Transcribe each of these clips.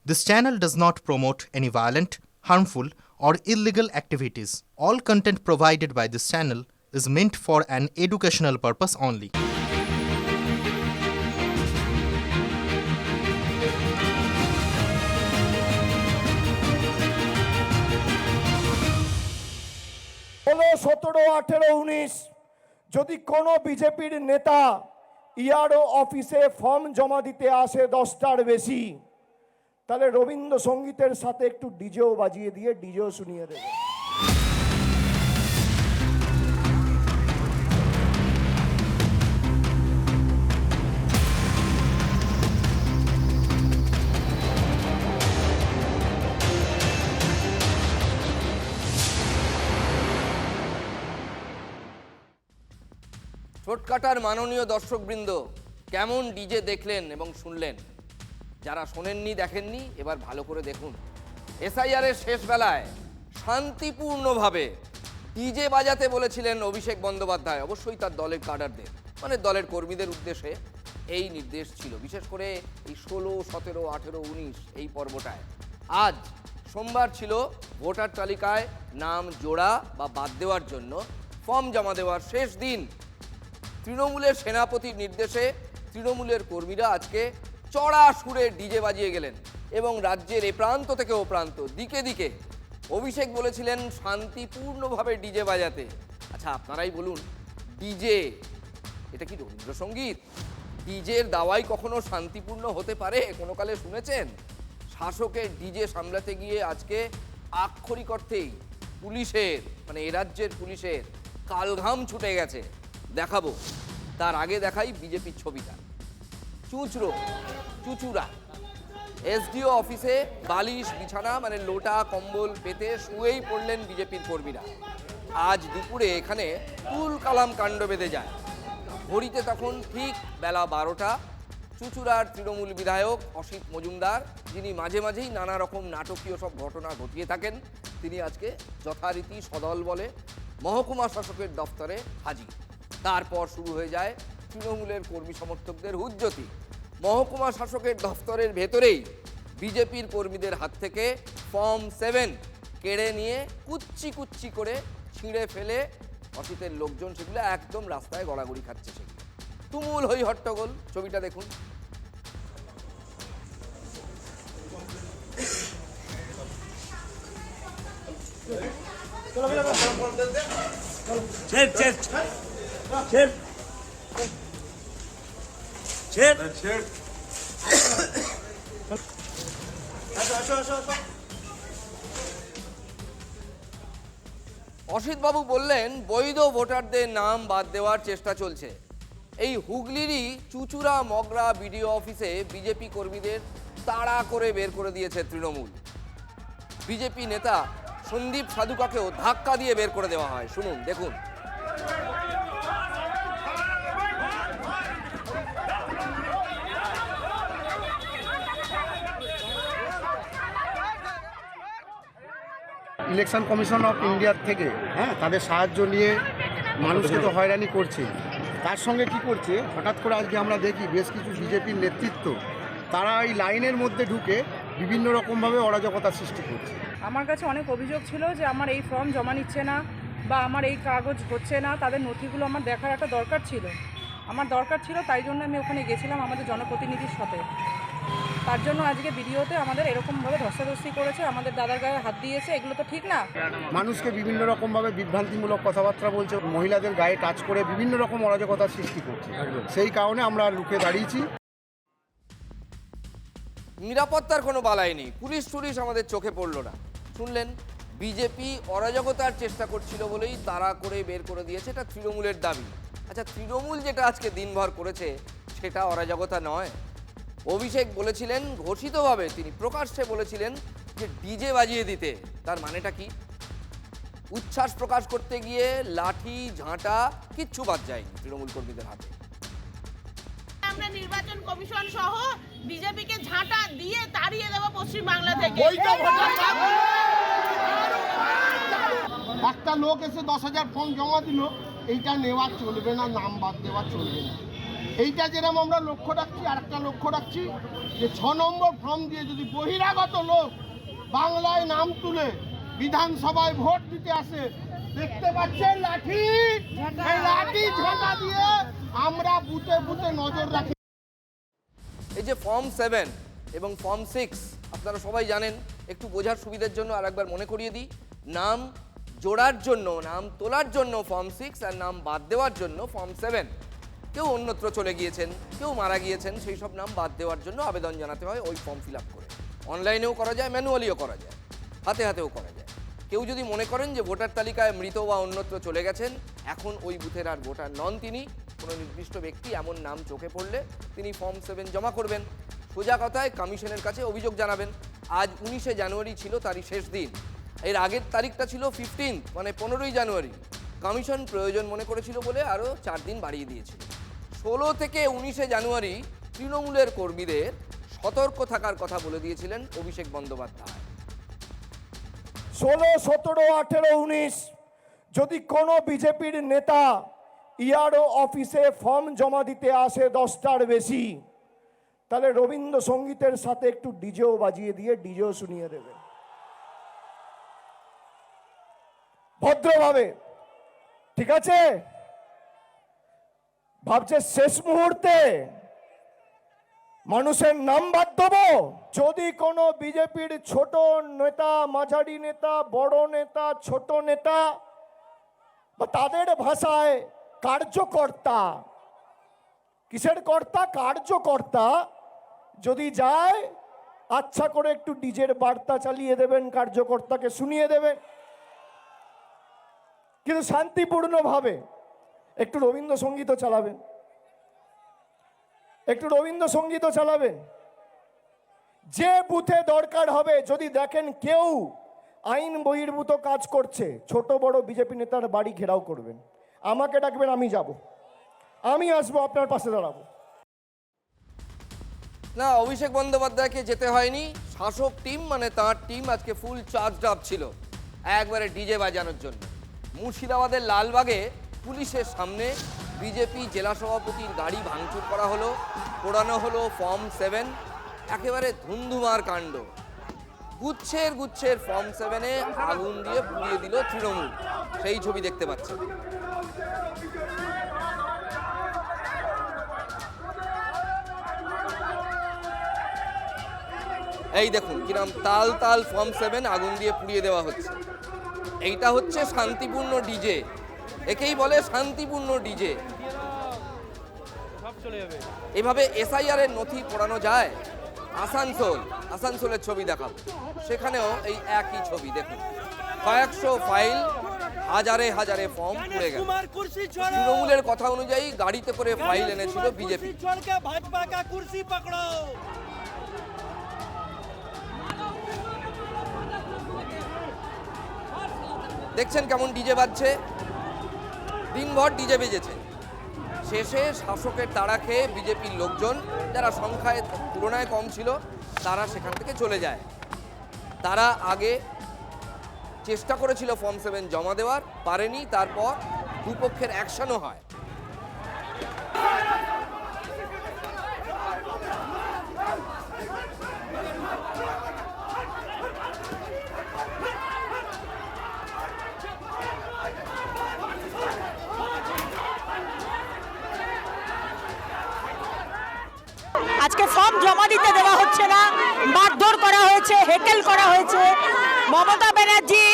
This channel does not promote any violent, harmful, or illegal activities. All content provided by this channel is meant for an educational purpose only. ষোলো, 17, 18, 19 যদি কোনো বিজেপির নেতা ERO অফিসে form জমা দিতে আসে 10টার বেশি, তাহলে রবীন্দ্রসঙ্গীতের সাথে একটু ডিজেও বাজিয়ে দিয়ে ডিজেও শুনিয়ে দেবে। ছোটকাটার মাননীয় দর্শকবৃন্দ, কেমন ডিজে দেখলেন এবং শুনলেন? যারা শোনেননি, দেখেননি, এবার ভালো করে দেখুন। এসআইআরের শেষ বেলায় শান্তিপূর্ণভাবে ডিজে বাজাতে বলেছিলেন অভিষেক বন্দ্যোপাধ্যায়, অবশ্যই তার দলের কাডারদের, মানে দলের কর্মীদের উদ্দেশ্যে এই নির্দেশ ছিল, বিশেষ করে এই 16, 17, 18, 19 এই পর্বটায়। আজ সোমবার ছিল ভোটার তালিকায় নাম জোড়া বা বাদ দেওয়ার জন্য ফর্ম জমা দেওয়ার শেষ দিন। তৃণমূলের সেনাপতির নির্দেশে তৃণমূলের কর্মীরা আজকে চড়া সুরে ডিজে বাজিয়ে গেলেন এবং রাজ্যের এ প্রান্ত থেকে ও প্রান্ত দিকে দিকে অভিষেক বলেছিলেন শান্তিপূর্ণভাবে ডিজে বাজাতে। আচ্ছা, আপনারাই বলুন, ডিজে এটা কি রবীন্দ্রসঙ্গীত? ডিজের দাওয়াই কখনো শান্তিপূর্ণ হতে পারে? কোনো কালে শুনেছেন? শাসকের ডিজে সামলাতে গিয়ে আজকে আক্ষরিক অর্থেই পুলিশের, মানে এ রাজ্যের পুলিশের কালঘাম ছুটে গেছে। দেখাবো, তার আগে দেখাই বিজেপির ছবিটা। চুচুড়া এসডিও অফিসে বালিশ বিছানা, মানে লোটা কম্বল পেতে শুয়েই পড়লেন বিজেপির কর্মীরা। আজ দুপুরে এখানে তুল কালাম কাণ্ড বেঁধে যায়। ঘড়িতে তখন ঠিক বেলা 12টা। চুচুড়ার তৃণমূল বিধায়ক অসিত মজুমদার, যিনি মাঝে মাঝেই নানা রকম নাটকীয় সব ঘটনা ঘটিয়ে থাকেন, তিনি আজকে যথারীতি সদল বলে মহকুমা শাসকের দফতরে হাজির। তারপর শুরু হয়ে যায় তৃণমূলের কর্মী সমর্থকদের হুজ্জতি। মহকুমা শাসকের দফতরের ভেতরেই বিজেপির কর্মীদের হাত থেকে ফর্ম 7 কেড়ে নিয়ে কুচ্চি কুচ্চি করে ছিঁড়ে ফেলে অসিতের লোকজন সেগুলো একদম রাস্তায় গড়াগড়ি খাচ্ছে। সেগুলো তুমুল হই হট্টগোল। ছবিটা দেখুন। অসিত বাবু বললেন, বৈধ ভোটারদের নাম বাদ দেওয়ার চেষ্টা চলছে। এই হুগলিরই চুচুড়া মগরা বিডিও অফিসে বিজেপি কর্মীদের তাড়া করে বের করে দিয়েছে তৃণমূল। বিজেপি নেতা সন্দীপ সাধুকাকেও ধাক্কা দিয়ে বের করে দেওয়া হয়। শুনুন, দেখুন। ইলেকশন কমিশন অফ ইন্ডিয়ার থেকে তাদের সাহায্য নিয়ে মানুষকে তো হয়রানি করছে। তার সঙ্গে কি করছে, হঠাৎ করে আজকে আমরা দেখি বেশ কিছু বিজেপির নেতৃত্ব তারা এই লাইনের মধ্যে ঢুকে বিভিন্ন রকমভাবে অরাজকতার সৃষ্টি করছে। আমার কাছে অনেক অভিযোগ ছিল যে আমার এই ফর্ম জমা নিচ্ছে না বা আমার এই কাগজ হচ্ছে না, তাদের নথিগুলো আমার দেখার একটা দরকার ছিল, তাই জন্য আমি ওখানে গেছিলাম আমাদের জনপ্রতিনিধির সাথে। তার জন্য আজকে ভিডিওতে আমাদের এরকমভাবে ধস্তাধস্তি করেছে, আমাদের দাদার গায়ে হাত দিয়েছে, এগুলো তো ঠিক না। মানুষকে বিভিন্ন রকমভাবে বিভ্রান্তিমূলক কথাবার্তা বলছে, মহিলাদের গায়ে টাচ করে বিভিন্ন রকম অরাজকতার সৃষ্টি করছে। সেই কারণে আমরা রুখে দাঁড়িয়েছি। নিরাপত্তার কোনো বালাই নেই, পুলিশ আমাদের চোখে পড়লো না। শুনলেন, বিজেপি অরাজকতার চেষ্টা করছিল বলেই তাড়া করে বের করে দিয়েছে, এটা তৃণমূলের দাবি। আচ্ছা, তৃণমূল যেটা আজকে দিনভর করেছে সেটা অরাজকতা নয়? অভিষেক বলেছিলেন, ঘোষিতভাবে তিনি প্রকাশ্যে বলেছিলেন যে ডিজে বাজিয়ে দিতে। তার মানেটা কি? উচ্ছ্বাস প্রকাশ করতে গিয়ে লাঠি ঝাঁটা কিচ্ছু বাদ যায়নি তৃণমূল কর্মীদের হাতে। আমরা নির্বাচন কমিশন সহ বিজেপিকে ঝাঁটা দিয়ে তাড়িয়ে দেব পশ্চিম বাংলা থেকে। একটা লোক এসে 10,000 ফর্ম জমা দিল, এইটা নেওয়া চলবে না, নাম বাদ দেওয়া চলবে না। এইটা যেরকম আমরা লক্ষ্য রাখছি, আর একটা লক্ষ্য রাখছি যে 6 নম্বর ফর্ম দিয়ে যদি বহিরাগত লোক বাংলায় নাম তুলে বিধানসভায় ভোট দিতে আসে, দেখতে পাচ্ছেন লাঠি, এই লাঠি ঝাঁটা দিয়ে আমরা বুথে বুথে নজর রাখি। এই যে ফর্ম 7 এবং ফর্ম 6 আপনারা সবাই জানেন, একটু বোঝার সুবিধার জন্য আরেকবার মনে করিয়ে দিই। নাম জোড়ার জন্য, নাম তোলার জন্য ফর্ম 6 আর নাম বাদ দেওয়ার জন্য ফর্ম 7। কেউ অন্যত্র চলে গিয়েছেন, কেউ মারা গিয়েছেন, সেই সব নাম বাদ দেওয়ার জন্য আবেদন জানাতে হয় ওই ফর্ম ফিল আপ করে। অনলাইনেও করা যায়, ম্যানুয়ালিও করা যায়, হাতে হাতেও করা যায়। কেউ যদি মনে করেন যে ভোটার তালিকায় মৃত বা অন্যত্র চলে গেছেন, এখন ওই বুথের আর ভোটার নন তিনি, কোনো নির্দিষ্ট ব্যক্তি এমন নাম চোখে পড়লে তিনি ফর্ম 7 জমা করবেন। সোজা কথায় কমিশনের কাছে অভিযোগ জানাবেন। আজ 19শে জানুয়ারি ছিল তারই শেষ দিন। এর আগের তারিখটা ছিল 15 মানে 15ই জানুয়ারি। কমিশন প্রয়োজন মনে করেছিল বলে আরও 4 দিন বাড়িয়ে দিয়েছিল। 16 থেকে 19শে জানুয়ারি তৃণমূলের কর্মীদের সতর্ক থাকার কথা বলে দিয়েছিলেন অভিষেক বন্দ্যোপাধ্যায়। 16, 17, 18, 19 যদি কোনো বিজেপির নেতা ইআরও অফিসে ফর্ম জমা দিতে আসে 10টার বেশি, তাহলে রবীন্দ্রসঙ্গীতের সাথে একটু ডিজেও বাজিয়ে দিয়ে ডিজেও শুনিয়ে দেবে ভদ্রভাবে, ঠিক আছে? ভাবছে শেষ মুহূর্তে মানুষের নাম বাদ দেবো? যদি কোনো বিজেপির ছোট নেতা, মাঝারি নেতা, বড় নেতা, ছোট নেতা বা তাদের ভাষায় কার্যকর্তা, কিসের কর্তা? কার্যকর্তা যদি যায়, আচ্ছা করে একটু ডিজের বার্তা চালিয়ে দেবেন, কার্যকর্তাকে শুনিয়ে দেবেন, কিন্তু শান্তিপূর্ণভাবে একটু রবীন্দ্রসঙ্গীতও চালাবেন, একটু রবীন্দ্রসঙ্গীতও চালাবেন। যে বুথে দরকার হবে, যদি দেখেন কেউ আইন বহির্ভূত কাজ করছে, ছোট বড় বিজেপি নেতার বাড়ি ঘেরাও করবেন, আমাকে ডাকবেন, আমি যাব, আমি আসবো, আপনার পাশে দাঁড়াবো। না, অভিষেক বন্দ্যোপাধ্যায়কে যেতে হয়নি। শাসক টিম মানে তাঁর টিম আজকে ফুল চার্জড আপ ছিল একবারে ডিজে বাজানোর জন্য। মুর্শিদাবাদের লালবাগে পুলিশের সামনে বিজেপি জেলা সভাপতির গাড়ি ভাঙচুর করা হলো, পোড়ানো হলো ফর্ম 7। একেবারে ধুন্ধুমার কাণ্ড। গুচ্ছের গুচ্ছের ফর্ম 7-এ আগুন দিয়ে পুড়িয়ে দিল তৃণমূল। সেই ছবি দেখতে পাচ্ছেন। এই দেখুন কিরম তাল তাল ফর্ম 7 আগুন দিয়ে পুড়িয়ে দেওয়া হচ্ছে। এইটা হচ্ছে শান্তিপূর্ণ ডিজে, একেই বলে শান্তিপূর্ণ ডিজে। এভাবে এসআইআর এর নথি পোড়ানো যায়? আসানসোলের ছবি দেখাবো, সেখানেও এই একই ছবি দেখুন। কয়েকশো ফাইল, হাজারে হাজারে ফর্ম পুড়ে গেল। তৃণমূলের কথা অনুযায়ী গাড়িতে করে ফাইল এনেছিল বিজেপি। দেখছেন কেমন ডিজে বাজছে, দিনভর ডিজে বেজেছে। শেষে শাসকের তাড়া খেয়ে বিজেপির লোকজন, যারা সংখ্যায় তুলনায় কম ছিল, তারা সেখান থেকে চলে যায়। তারা আগে চেষ্টা করেছিল ফর্ম 7 জমা দেওয়ার, পারেনি। তারপর দুপক্ষের অ্যাকশনও হয়। আজকে ফর্ম জমা দিতে দেওয়া হচ্ছে না, মারধর করা হয়েছে, হেকেল করা হয়েছে। মমতা ব্যানার্জি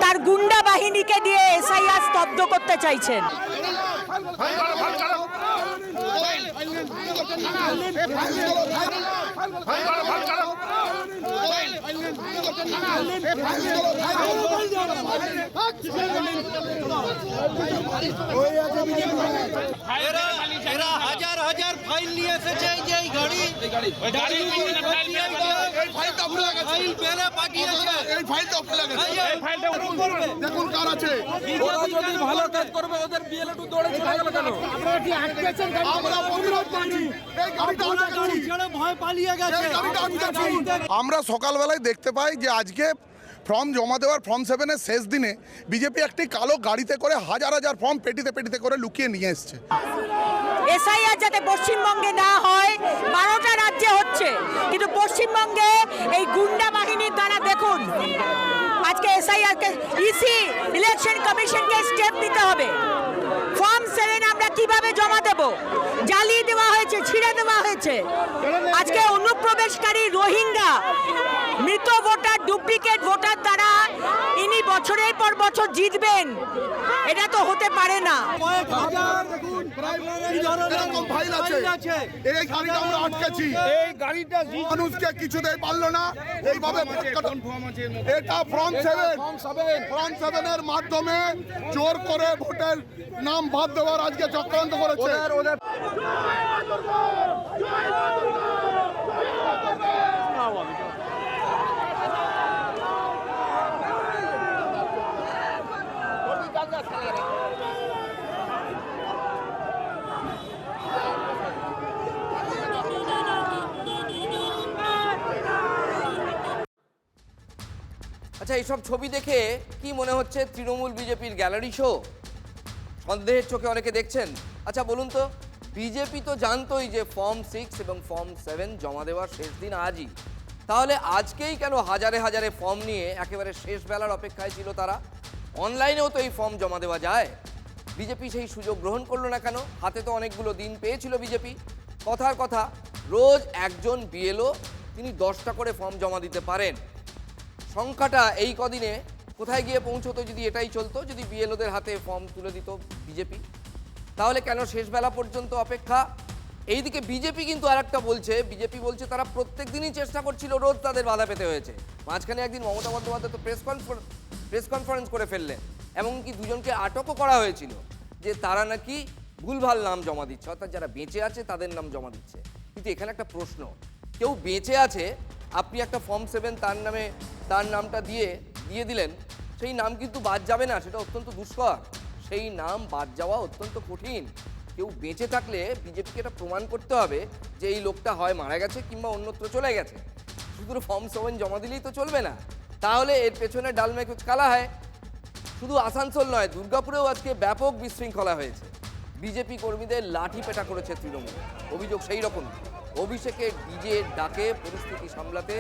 তার গুন্ডা বাহিনীকে দিয়ে এসআইআর স্তব্ধ করতে চাইছেন। এরা হাজার হাজার ফাইল নিয়ে এসেছে। যে এই গাড়ি ফাইল পেলে পাঠিয়েছে। এই ফাইলটা ফেলে গেছে। এই ফাইলটা দেখুন কার আছে। ওরা যদি ভালো কাজ করবে ওদের বিএলএ2 দৌড়ে চলে গেল কেন? আপনারা কি আটকেছেন? আমরা প্রতিরোধ করছি। এই গাড়িটা ছেড়ে ভয় পালিয়ে গেছে। আমরা সকালবেলায় দেখতে পাই যে আজকে ফর্ম জমা দেওয়ার ফর্ম 7-এর শেষ দিনে বিজেপি একটি কালো গাড়িতে করে হাজার হাজার ফর্ম পেটিতে করে লুকিয়ে নিয়ে এসছে। এসআইআর যাতে পশ্চিমবঙ্গে না হয়, 12টা রাজ্যে হচ্ছে, কিন্তু পশ্চিমবঙ্গে এই গুন্ডা বাহিনীর দ্বারা দেখুন আজকে এসআইআর কে ইসি ইলেকশন কমিশনকে স্টেপ নিতে হবে। ফর্ম 7 আমরা কিভাবে জমা দেব? জ্বালিয়ে দেওয়া হয়েছে, ছিঁড়ে দেওয়া হয়েছে। আজকে অনুপ্রবেশকারী রোহিঙ্গা মৃত ভোটার, ডুপ্লিকেট ভোটার দ্বারা ইনি বছরের পর বছর জিতবেন, এটা তো হতে পারে না। এরকম ফাইল আছে, এই গাড়িটা আমরা আটকেছি, এই গাড়িটা মানুষকে কিছুতেই পারলো না এইভাবে। এটা ফর্ম 7 এর মাধ্যমে জোর করে ভোটের নাম বাদ দেওয়ার আজকে চক্রান্ত করেছে। আচ্ছা, এইসব ছবি দেখে কি মনে হচ্ছে তৃণমূল বিজেপির গ্যালারি শো? সন্দেহের চোখে অনেকে দেখছেন। আচ্ছা বলুন তো, বিজেপি তো জানতোই যে ফর্ম 6 এবং ফর্ম 7 জমা দেওয়ার শেষ দিন আজই, তাহলে আজকেই কেন হাজারে হাজারে ফর্ম নিয়ে একেবারে শেষ বেলার অপেক্ষায় ছিল তারা? অনলাইনেও তো এই ফর্ম জমা দেওয়া যায়, বিজেপি সেই সুযোগ গ্রহণ করলো না কেন? হাতে তো অনেকগুলো দিন পেয়েছিল বিজেপি। কথার কথা, রোজ একজন বিএলও তিনি 10টা করে ফর্ম জমা দিতে পারেন। সংখ্যাটা এই কদিনে কোথায় গিয়ে পৌঁছতো যদি এটাই চলতো, যদি বিএলওদের হাতে ফর্ম তুলে দিত বিজেপি? তাহলে কেন শেষ বেলা পর্যন্ত অপেক্ষা? এইদিকে বিজেপি কিন্তু আরেকটা বলছে, বিজেপি বলছে তারা প্রত্যেক দিনই চেষ্টা করছিল, রোজ তাদের বাধা পেতে হয়েছে। মাঝখানে একদিন মমতা বন্দ্যোপাধ্যায় তো প্রেস কনফারেন্স করে ফেললেন, এমনকি দুজনকে আটকও করা হয়েছিল যে তারা নাকি ভুলভাল নাম জমা দিচ্ছে, অর্থাৎ যারা বেঁচে আছে তাদের নাম জমা দিচ্ছে। কিন্তু এখানে একটা প্রশ্ন, কেউ বেঁচে আছে, আপনি একটা ফর্ম 7 তার নামটা দিয়ে দিলেন, সেই নাম কিন্তু বাদ যাবে না, সেটা অত্যন্ত দুষ্কর, সেই নাম বাদ যাওয়া অত্যন্ত কঠিন। কেউ বেঁচে থাকলে বিজেপিকে এটা প্রমাণ করতে হবে যে এই লোকটা হয় মারা গেছে কিংবা অন্যত্র চলে গেছে। শুধু ফর্ম 7 জমা দিলেই তো চলবে না, তাহলে এর পেছনে ডাল মে কুছ কালা হয়। শুধু আসানসোল নয়, দুর্গাপুরেও আজকে ব্যাপক বিশৃঙ্খলা হয়েছে। বিজেপি কর্মীদের লাঠি পেটা করেছে তৃণমূল, অভিযোগ সেই রকম। অভিষেকের ডিজের ডাকে পরিস্থিতি সামলাতে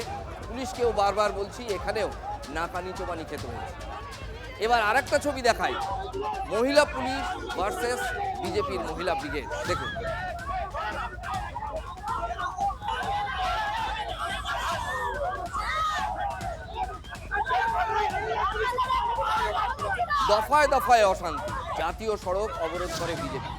পুলিশকেও বারবার বলছি, এখানেও নাকানি চোবানি খেতে হয়েছে। এবার আরেকটা ছবি দেখাই, মহিলা পুলিশ ভার্সেস বিজেপির মহিলা ব্রিগেড। দেখুন, দফায় দফায় অশান্তি, জাতীয় সড়ক অবরোধ করে বিজেপি।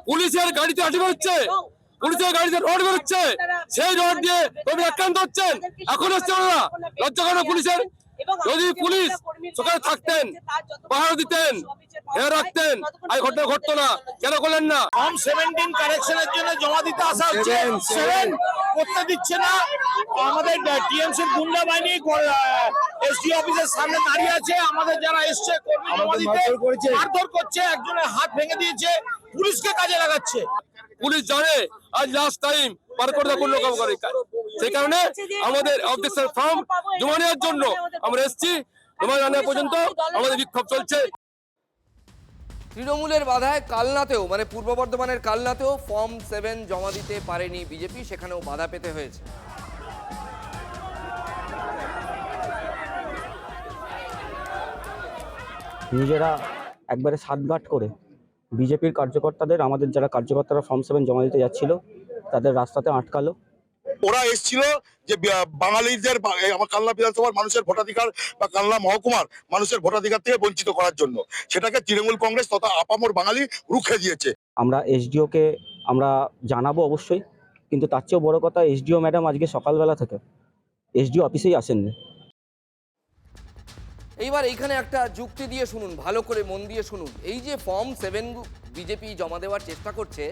পুলিশের গাড়িতে আটকে হচ্ছে, পুলিশের গাড়িতে রড বেরোচ্ছে, সেই রড দিয়ে কবি আক্রান্ত হচ্ছেন। এখন হচ্ছে ওরা লজ্জা কেন পুলিশের? যদি পুলিশ সকালে থাকতেন, পাহারা দিতেন, খেয়াল রাখতেন, এই ঘটনা ঘটতো না। কেন করলেন না? ফর্ম 17 কারেকশনের জন্য জমা দিতে আসা হচ্ছে, 7 করতে দিচ্ছে না। আমাদের টিএমসির গুন্ডা বাহিনী এসডি অফিসের সামনে দাঁড়িয়ে আছে, আমাদের যারা এসছে কর্মী জমা দিতে মারধর করছে, একজনের হাত ভেঙে দিয়েছে, পুলিশকে কাজে লাগাচ্ছে। পুলিশ জানে আজ লাস্ট টাইম পার করে দেওয়া কোনো কাম করে, সেই কারণে আমাদের অবজেকশন ফর্ম জমা নেওয়ার জন্য আমরা এসেছি। জমা নেওয়া পর্যন্ত আমাদের বিক্ষোভ চলছে। তৃণমূলের বাধায় কালনাতেও, মানে পূর্ব বর্ধমানের কালনাতেও ফর্ম 7 জমা দিতে পারেনি বিজেপি, সেখানেও বাধা পেতে হয়েছে। নিজেরা একবারে সাতগাঁট করে বিজেপির কার্যকর্তাদের, আমাদের যারা কার্যকর্তারা ফর্ম 7 জমা দিতে যাচ্ছিল তাদের রাস্তাতে আটকালো। ওরা এসেছিল যে বাঙালিদের, আমার কালনা বিধানসভার মানুষের ভোটাধিকার বা কালনা মহকুমার মানুষের ভোটাধিকার থেকে বঞ্চিত করার জন্য, সেটাকে তৃণমূল কংগ্রেস তথা আপামর বাঙালি রুখে দিয়েছে। আমরা এসডিওকে আমরা জানাবো অবশ্যই, কিন্তু তার চেয়েও বড় কথা, এসডিও ম্যাডাম আজকে সকালবেলা থেকে এসডিও অফিসেই আসেননি। এইবার এইখানে একটা যুক্তি দিয়ে শুনুন, ভালো করে মন দিয়ে শুনুন। এই যে ফর্ম 7 বিজেপি জমা দেওয়ার চেষ্টা করছে,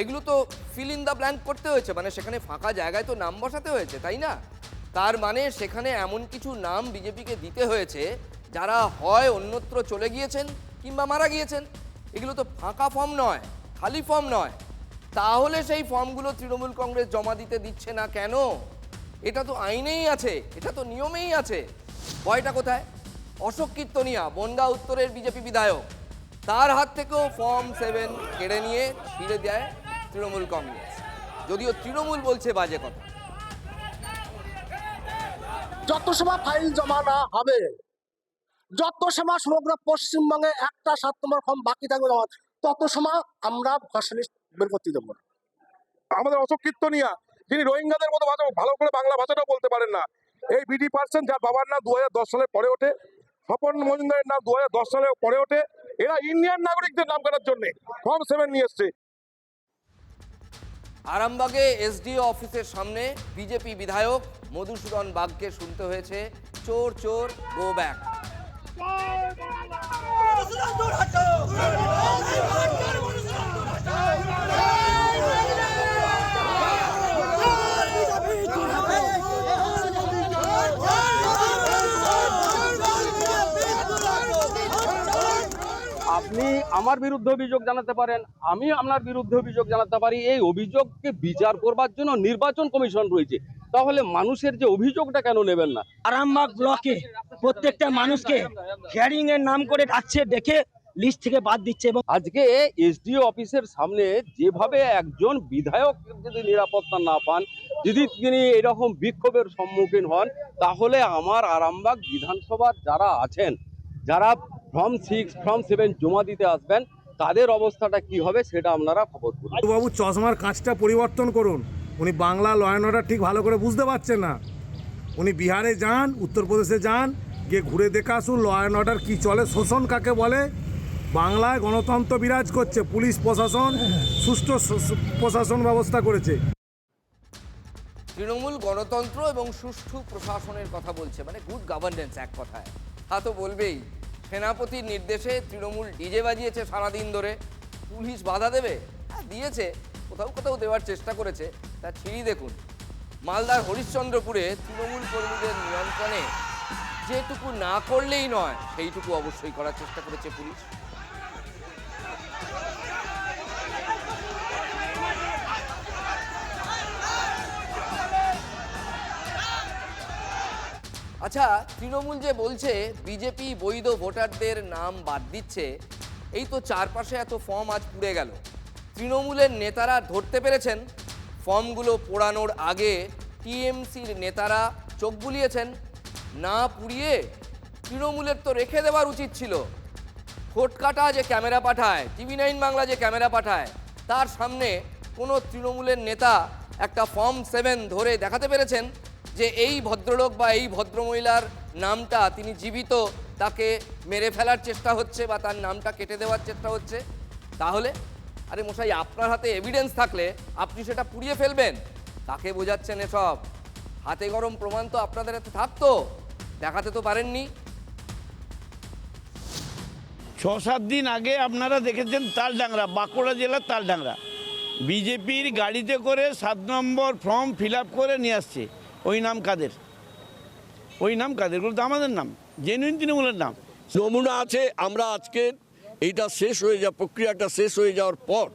এগুলো তো ফিল ইন দ্য ব্ল্যাঙ্ক করতে হয়েছে, মানে সেখানে ফাঁকা জায়গায় তো নাম বসাতে হয়েছে, তাই না? তার মানে সেখানে এমন কিছু নাম বিজেপিকে দিতে হয়েছে যারা হয় অন্যত্র চলে গিয়েছেন কিংবা মারা গিয়েছেন। এগুলো তো ফাঁকা ফর্ম নয়, খালি ফর্ম নয়। তাহলে সেই ফর্মগুলো তৃণমূল কংগ্রেস জমা দিতে দিচ্ছে না কেন? এটা তো আইনেই আছে, এটা তো নিয়মেই আছে। ভয়টা কোথায়? অশোক কীর্তনিয়া, বনগাঁ উত্তরের বিজেপি বিধায়ক, তার হাত থেকেও ফর্ম 7 কেড়ে নিয়ে ছিঁড়ে দেয় তৃণমূল কংগ্রেস, যদিও তৃণমূল বলছে বাজে কথা। যত সময় ফাইল জমা না হবে, যত সময় সমগ্র পশ্চিমবঙ্গে একটা 7 নম্বর ফর্ম বাকি থাকবে জমা, তত সময় আমরা ফার্স্ট লিস্ট বের করতে দেবো না। আমাদের অশোক কীর্তনিয়া, যিনি রোহিঙ্গাদের মতো ভালো করে বাংলা ভাষাটাও বলতে পারেন না, এই বিডি পার্সন, যার বাবার নাম 2010 সালের পরে ওঠে, স্বপন মজুমদারের নাম 2010 সালের পরে ওঠে, এরা ইন্ডিয়ান নাগরিকদের নাম কাটার জন্য ফর্ম 7 নিয়ে এসছে। আরামবাগে এসডিও অফিসের সামনে বিজেপি বিধায়ক মধুসূদন বাগকে শুনতে হয়েছে চোর চোর গো ব্যাক। আপনি আমার বিরুদ্ধে অভিযোগ জানাতে পারেন, আমি আপনার বিরুদ্ধে অভিযোগ জানাতে পারি। এই অভিযোগকে বিচার করবার জন্য নির্বাচন কমিশন রয়েছে, তাহলে মানুষের যে অভিযোগটা কেন নেবেন না? আরামবাগ ব্লকে প্রত্যেকটা মানুষকে হিয়ারিং এর নাম করে ডাকছে, ডেকে লিস্ট থেকে বাদ দিচ্ছে। এবং আজকে এসডিও অফিসের সামনে যেভাবে একজন বিধায়ক যদি নিরাপত্তা না পান, যদি তিনি এরকম বিক্ষোভের সম্মুখীন হন, তাহলে আমার আরামবাগ বিধানসভার যারা আছেন, যারা ফর্ম 6 ফর্ম 7 জমা দিতে আসবেন, তাদের অবস্থাটা কি হবে সেটা আপনারা খবর করুন। বাবু চশমার কাঁচটা পরিবর্তন করুন। উনি বাংলা ল অ্যান্ড অর্ডার ঠিক ভালো করে বুঝতে পারছেন না। উনি বিহারে যান, উত্তরপ্রদেশে যান, গিয়ে ঘুরে দেখে আসুন ল অ্যান্ড অর্ডার কী চলে, শোষণ কাকে বলে। বাংলায় গণতন্ত্র বিরাজ করছে, পুলিশ প্রশাসন সুষ্ঠু প্রশাসন ব্যবস্থা করেছে। তৃণমূল গণতন্ত্র এবং সুষ্ঠু প্রশাসনের কথা বলছে, মানে গুড গভর্নেন্স এক কথায়। তা তো বলবেই। সেনাপতির নির্দেশে তৃণমূল ডিজে বাজিয়েছে সারাদিন ধরে, পুলিশ বাধা দেবে? হ্যাঁ দিয়েছে, কোথাও কোথাও দেওয়ার চেষ্টা করেছে। তা ছিঁড়ি দেখুন, মালদার হরিশ্চন্দ্রপুরে তৃণমূল কর্মীদের নিয়ন্ত্রণে যেটুকু না করলেই নয় সেইটুকু অবশ্যই করার চেষ্টা করেছে পুলিশ। আচ্ছা, তৃণমূল যে বলছে বিজেপি বৈধ ভোটারদের নাম বাদ দিচ্ছে, এই তো চারপাশে এত ফর্ম আজ পুড়ে গেল। তৃণমূলের নেতারা ধরতে পেরেছেন ফর্মগুলো পোড়ানোর আগে টিএমসির নেতারা চোখ বুলিয়েছেন। না পুড়িয়ে তৃণমূলের তো রেখে দেওয়ার উচিত ছিল। ভোটকাটা যে ক্যামেরা পাঠায়, TV9 বাংলা যে ক্যামেরা পাঠায়, তার সামনে কোনো তৃণমূলের নেতা একটা ফর্ম 7 ধরে দেখাতে পেরেছেন যে এই ভদ্রলোক বা এই ভদ্রমহিলার নামটা তিনি জীবিত, তাকে মেরে ফেলার চেষ্টা হচ্ছে বা তার নামটা কেটে দেওয়ার চেষ্টা হচ্ছে? তাহলে আরে মশাই, আপনার হাতে এভিডেন্স থাকলে আপনি সেটা পুড়িয়ে ফেলবেন। তাকে বোঝাচ্ছেন এসব? হাতে গরম প্রমাণ তো আপনাদের হাতে থাকতো, দেখাতে তো পারেননি। 6-7 দিন আগে আপনারা দেখেছেন তালডাংরা, বাঁকুড়া জেলার তালডাংরা, বিজেপির গাড়িতে করে 7 নম্বর ফর্ম ফিল আপ করে নিয়ে আসছে। ওই নাম কাদের? ওই নাম কাদের? ওগুলো তো আমাদের নাম, জেনুইন তৃণমূলের নাম। নমুনা আছে। আমরা আজকে এইটা শেষ হয়ে প্রক্রিয়াটা শেষ হয়ে যাওয়ার পর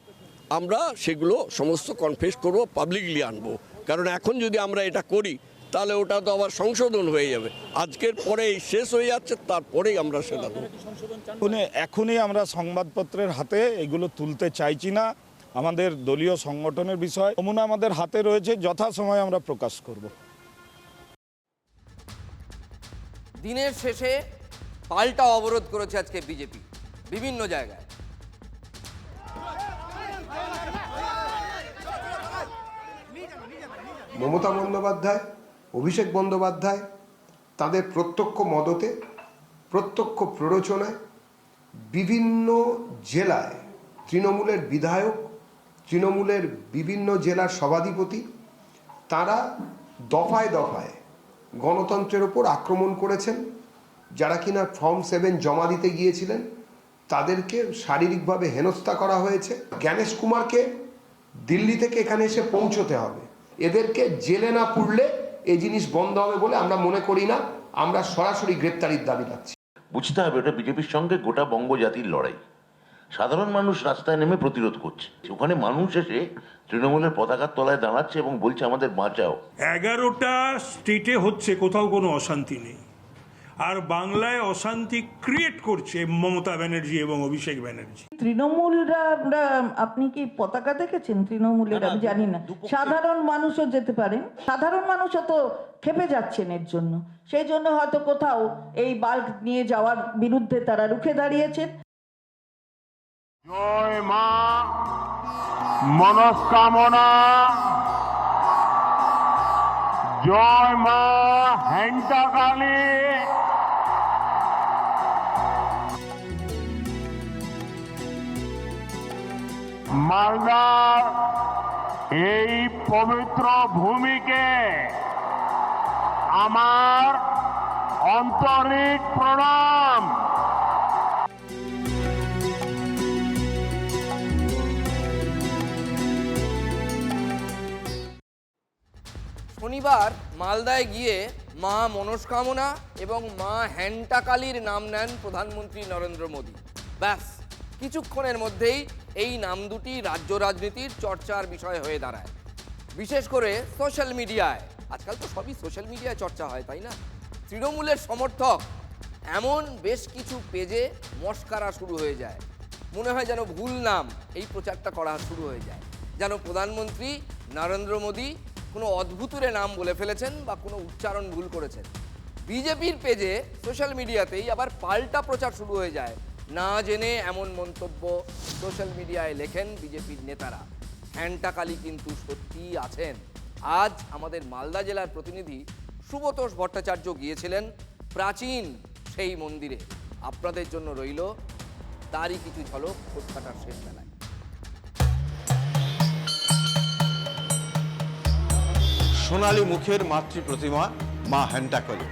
আমরা সেগুলো সমস্ত কনফেস করব, পাবলিকলি আনবো। কারণ এখন যদি আমরা এটা করি তাহলে ওটা তো আবার সংশোধন হয়ে যাবে। আজকের পরেই শেষ হয়ে যাচ্ছে, তারপরেই আমরা সেটা দেবো। এখনই আমরা সংবাদপত্রের হাতে এগুলো তুলতে চাইছি না, আমাদের দলীয় সংগঠনের বিষয়। নমুনা আমাদের হাতে রয়েছে, যথাসময়ে আমরা প্রকাশ করব। দিনের শেষে পাল্টা অবরোধ করেছে আজকে বিজেপি বিভিন্ন জায়গায়। মমতা বন্দ্যোপাধ্যায়, অভিষেক বন্দ্যোপাধ্যায় তাদের প্রত্যক্ষ মদতে, প্রত্যক্ষ প্ররোচনায় বিভিন্ন জেলায় তৃণমূলের বিধায়ক, তৃণমূলের বিভিন্ন জেলার সভাধিপতি, তারা দফায় দফায় গণতন্ত্রের ওপর আক্রমণ করেছেন। যারা কিনা ফর্ম 7 জমা দিতে গিয়েছিলেন তাদেরকে শারীরিকভাবে হেনস্থা করা হয়েছে। জ্ঞানেশ কুমারকে দিল্লি থেকে এখানে এসে পৌঁছতে হবে, এদেরকে জেলে না পুরলে এই জিনিস বন্ধ হবে বলে আমরা মনে করি না। আমরা সরাসরি গ্রেপ্তারির দাবি রাখছি। বুঝতে হবে এটা বিজেপির সঙ্গে গোটা বঙ্গজাতির লড়াই। সাধারণ মানুষ রাস্তায় নেমে প্রতিরোধ করছে, ওখানে মানুষ এসে তৃণমূলের পতাকার তলায় দাঁড়াচ্ছে এবং বলছে আমাদের বাঁচাও। 11টা স্টেটে হচ্ছে, কোথাও কোনো অশান্তি নেই, আর বাংলায় অশান্তি ক্রিয়েট করছে মমতা ব্যানার্জি এবং অভিষেক ব্যানার্জি। তৃণমূলরা আপনি কি পতাকা দেখেছেন তৃণমূলের? আমি জানি না, সাধারণ মানুষও যেতে পারেন, সাধারণ মানুষও তো খেপে যাচ্ছেন এর জন্য, সেই জন্য হয়তো কোথাও এই বাল্ক নিয়ে যাওয়ার বিরুদ্ধে তারা রুখে দাঁড়িয়েছেন। জয় মা মনস্কামনা, জয় মা হ্যান্টাকালী। মালদার এই পবিত্র ভূমিকে আমার আন্তরিক প্রণাম। শনিবার মালদায় গিয়ে মা মনস্কামনা এবং মা হ্যান্টাকালীর নাম নেন প্রধানমন্ত্রী নরেন্দ্র মোদী। ব্যাস কিছুক্ষণের মধ্যেই এই নাম দুটি রাজ্য রাজনীতির চর্চার বিষয় হয়ে দাঁড়ায়, বিশেষ করে সোশ্যাল মিডিয়ায়। আজকাল তো সবই সোশ্যাল মিডিয়ায় চর্চা হয়, তাই না? তৃণমূলের সমর্থক এমন বেশ কিছু পেজে মস্কারা শুরু হয়ে যায়, মনে হয় যেন ভুল নাম এই প্রচারটা করা শুরু হয়ে যায়, যেন প্রধানমন্ত্রী নরেন্দ্র মোদী কোনো অদ্ভুতুরে নাম বলে ফেলেছেন বা কোনো উচ্চারণ ভুল করেছেন। বিজেপির পেজে সোশ্যাল মিডিয়াতেই আবার পাল্টা প্রচার শুরু হয়ে যায়। না জেনে এমন মন্তব্য সোশ্যাল মিডিয়ায় লেখেন বিজেপির নেতারা। হ্যান্টাকালী কিন্তু সত্যিই আছেন। আজ আমাদের মালদা জেলার প্রতিনিধি সুব্রতোষ ভট্টাচার্য গিয়েছিলেন প্রাচীন সেই মন্দিরে। আপনাদের জন্য রইল তারই কিছু ঝলক কোটকাটার শেষ বেলায়। সোনালী মুখের মাতৃ প্রতিমা মা হ্যান্টাকালী।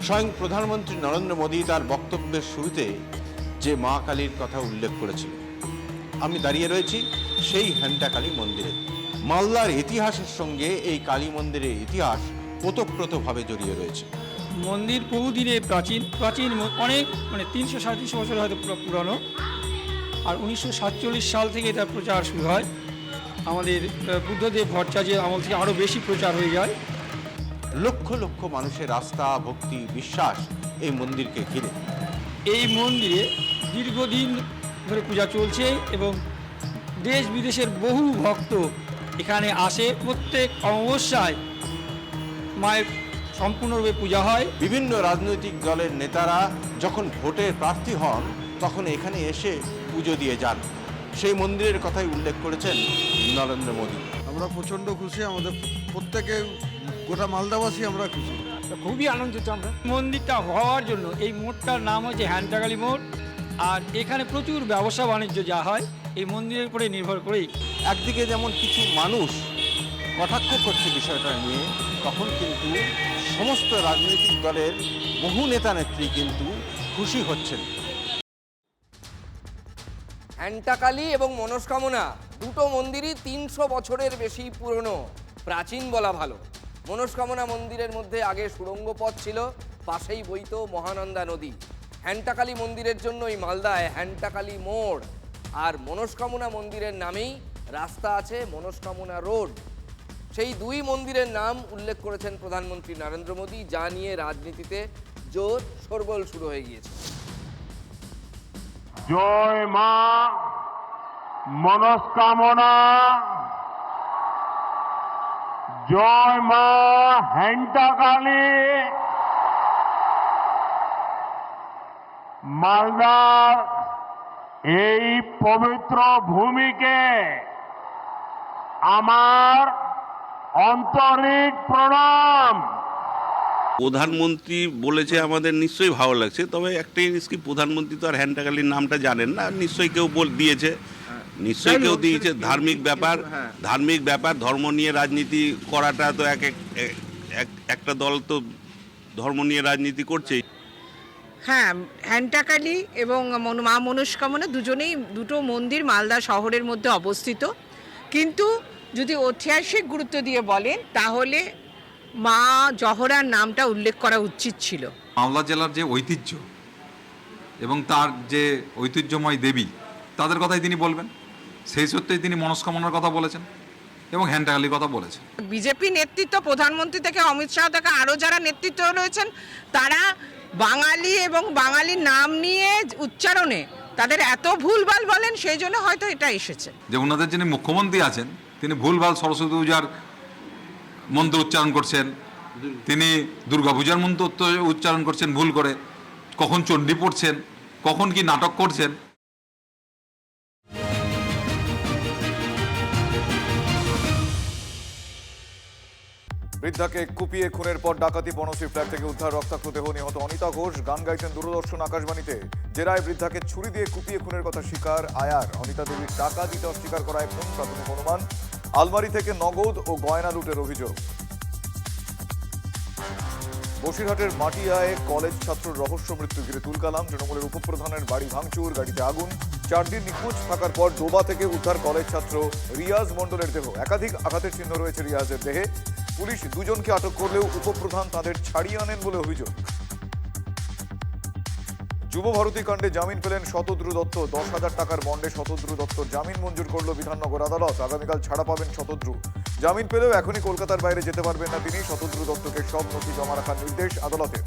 স্বয়ং প্রধানমন্ত্রী নরেন্দ্র মোদী তার বক্তব্যের শুরুতে যে মা কালীর কথা উল্লেখ করেছিলেন, আমি দাঁড়িয়ে রয়েছি সেই হ্যান্টাকালী মন্দিরে। মালদার ইতিহাসের সঙ্গে এই কালী মন্দিরের ইতিহাস ওতপ্রোতভাবে জড়িয়ে রয়েছে। মন্দির বহুদিনে প্রাচীন অনেক, 300-350 বছর হয়তো পুরনো। আর 1947 সাল থেকে এটা প্রচার শুরু হয়। আমাদের বুদ্ধদেব ভট্টাচার্যের আমল থেকে আরও বেশি প্রচার হয়ে যায়। লক্ষ লক্ষ মানুষের আস্থা, ভক্তি, বিশ্বাস এই মন্দিরকে ঘিরে। এই মন্দিরে দীর্ঘদিন ধরে পূজা চলছে এবং দেশ বিদেশের বহু ভক্ত এখানে আসে। প্রত্যেক অমাবস্যায় মায়ের সম্পূর্ণরূপে পূজা হয়। বিভিন্ন রাজনৈতিক দলের নেতারা যখন ভোটের প্রার্থী হন তখন এখানে এসে পুজো দিয়ে যান। সেই মন্দিরের কথাই উল্লেখ করেছেন নরেন্দ্র মোদী। আমরা প্রচণ্ড খুশি, আমাদের প্রত্যেকে গোটা মালদাবাসী আমরা খুশি, খুবই আনন্দিত আমরা। মন্দিরটা হওয়ার জন্য এই মোড়টার নাম হচ্ছে হ্যান্টাকালী মোড়। আর এখানে প্রচুর ব্যবসা বাণিজ্য যা হয় এই মন্দিরের উপরে নির্ভর করেই। একদিকে যেমন কিছু মানুষ কটাক্ষ করছে বিষয়টা নিয়ে, তখন কিন্তু সমস্ত রাজনৈতিক দলের বহু নেতা নেত্রী কিন্তু খুশি হচ্ছেন। হ্যান্টাকালী এবং মনস্কামনা দুটো মন্দিরই 300 বছরের বেশি পুরনো, প্রাচীন বলা ভালো। মনস্কামনা মন্দিরের মধ্যে আগে সুড়ঙ্গ পথ ছিল, পাশেই বইত মহানন্দা নদী। হ্যান্টাকালী মন্দিরের জন্যই মালদায় হ্যান্টাকালী মোড়, আর মনস্কামনা মন্দিরের নামেই রাস্তা আছে মনস্কামনা রোড। সেই দুই মন্দিরের নাম উল্লেখ করেছেন প্রধানমন্ত্রী নরেন্দ্র মোদী, যা নিয়ে রাজনীতিতে জোর শোরগোল শুরু হয়ে গিয়েছে। জয় মা মনস্কামনা, জয় মা হ্যান্টাকালী। মালদার এই পবিত্র ভূমিকে আমার আন্তরিক প্রণাম। প্রধানমন্ত্রী বলেছে আমাদের নিশ্চয়ই ভালো লাগছে, তবে একটা জিনিস কি, প্রধানমন্ত্রী তো আর হ্যান্টাকালীর নামটা জানেন না, নিশ্চয়ই কেউ দিয়েছে, নিশ্চয়ই কেউ দিয়েছে। ধার্মিক ব্যাপার, ধর্ম নিয়ে রাজনীতি করাটা তো একটা দল তো ধর্ম নিয়ে রাজনীতি করছেই। হ্যাঁ, হ্যান্টাকালী এবং মা মনস্কামনা দুটো মন্দির মালদা শহরের মধ্যে অবস্থিত। কিন্তু যদি ঐতিহাসিক গুরুত্ব দিয়ে বলেন তাহলে মা জহরার নামটা উল্লেখ করা উচিত ছিল। মালদা জেলার যে ঐতিহ্য এবং তার যে ঐতিহ্যময় দেবী, তাদের কথাই তিনি বলবেন। সেই সত্যিই তিনি মনস্কামনার কথা বলেছেন এবং হ্যান্ডাগালির কথা বলেছেন। বিজেপি নেতৃত্ব, প্রধানমন্ত্রী থেকে অমিত শাহ থেকে আরও যারা নেতৃত্ব রয়েছেন, তারা বাঙালি এবং বাঙালির নাম নিয়ে উচ্চারণে তাদের এত ভুলভাল বলেন, সেই জন্য হয়তো এটা এসেছে। যে ওনাদের যিনি মুখ্যমন্ত্রী আছেন, তিনি ভুলভাল সরস্বতী পূজার মন্ত্র উচ্চারণ করছেন, তিনি দুর্গাপূজার মন্ত্র উচ্চারণ করছেন ভুল করে, কখন চণ্ডী পড়ছেন, কখন কি নাটক করছেন। বৃদ্ধাকে কুপিয়ে খুনের পর ডাকাতি, বনশ্রী ফ্ল্যাট থেকে উদ্ধার রক্তাক্ত দেহ, নিহত অনিতা ঘোষ। গান গাইতেন দূরদর্শন আকাশবাণীতে। জেরায় বৃদ্ধাকে ছুরি দিয়ে কুপিয়ে খুনের কথা স্বীকার আয়ার। অনিতা দেবীর টাকা দিতে অস্বীকার করায় খুন, প্রাথমিক অনুমান। আলমারি থেকে নগদ ও গয়না লুটের অভিযোগ। বসিরহাটের মাটিয়ায় কলেজ ছাত্রর রহস্য মৃত্যু ঘিরে তুলকালাম। তৃণমূলের উপপ্রধানের বাড়ি ভাঙচুর, গাড়িতে আগুন। 4 দিন নিখোঁজ থাকার পর ডোবা থেকে উদ্ধার কলেজ ছাত্র রিয়াজ মণ্ডলের দেহ। একাধিক আঘাতের চিহ্ন রয়েছে রিয়াজের দেহে। পুলিশ 2 জনকে আটক করলেও উপপ্রধান তাদের ছাড়িয়ে আনেন বলে অভিযোগ। যুবভারতী কাণ্ডে জামিন পেলেন শতদ্রু দত্ত। 10,000 টাকার বন্ডে শতদ্রু দত্ত জামিন মঞ্জুর করল বিধাননগর আদালত। আগামীকাল ছাড়া পাবেন শতদ্রু। জামিন পেলেও এখনই কলকাতার বাইরে যেতে পারবেন না তিনি। শতদ্রু দত্তকে সব নথি জমা রাখার নির্দেশ আদালতের।